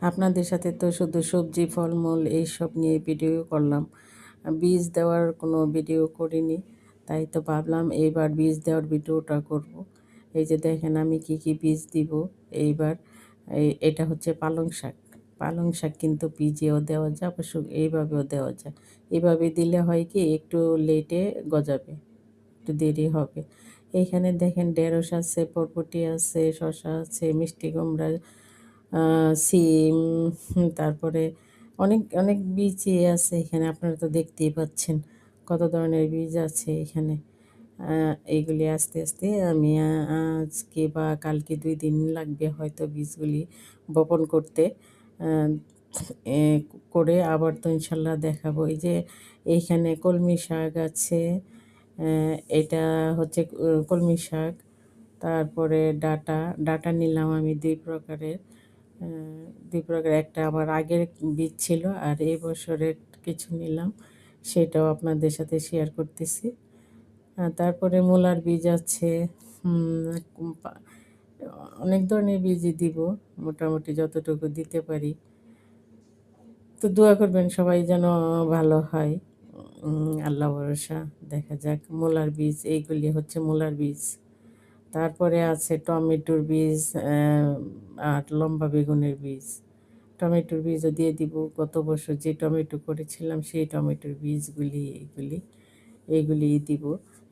আপনাদের সাথে তো শুধু সবজি, ফলমূল এইসব নিয়ে ভিডিও করলাম। বীজ দেওয়ার কোনো ভিডিও করিনি। তাই তো ভাবলাম এইবার বীজ দেওয়ার ভিডিওটা করব। এই যে দেখেন আমি কি, কি বীজ দিব এইবার। এটা হচ্ছে পালং শাক। পালং শাক কিন্তু বীজেও দেওয়া যায়, অবশ্য এইভাবেও দেওয়া যায়। এভাবে দিলে হয় কি একটু লেটে গজাবে, একটু দেরি হবে। এইখানে দেখেন ঢেঁড়স আছে, বরবটি আছে, শসা আছে, মিষ্টি কুমড়া, সিম, তারপরে অনেক অনেক বীজই আছে এখানে। আপনারা তো দেখতেই পাচ্ছেন কত ধরনের বীজ আছে এখানে। এইগুলি আস্তে আস্তে আমি আজকে বা কালকে 2 দিন লাগবে হয়তো বীজগুলি বপন করতে। আহ, এ করে আবার তো ইনশাল্লাহ দেখাবো। এই যে এইখানে কলমি শাক আছে। এটা হচ্ছে কলমি শাক। তারপরে ডাঁটা, ডাঁটা নিলাম আমি 2 প্রকারের। 2 প্রকার, একটা আমার আগের বীজ ছিল আর এই বছরের কিছু নিলাম, সেটাও আপনাদের সাথে শেয়ার করতেছি। তারপরে মূলার বীজ আছে। অনেক ধরনের বীজই দিব, মোটামুটি যতটুকু দিতে পারি। তো দোয়া করবেন সবাই যেন ভালো হয়। আল্লাহ ভরসা, দেখা যাক। মূলার বীজ এইগুলি হচ্ছে মূলার বীজ। তারপরে আছে টমেটোর বীজ, আর লম্বা বেগুনের বীজ। টমেটোর বীজও দিয়ে দিব, গত বছর যে টমেটো করেছিলাম সেই টমেটোর বীজগুলি এইগুলি দিব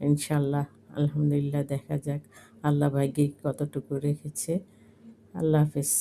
ইনশাল্লাহ। আলহামদুলিল্লাহ, দেখা যাক আল্লাহ ভাগ্যে কতটুকু রেখেছে। আল্লাহ হাফেজ।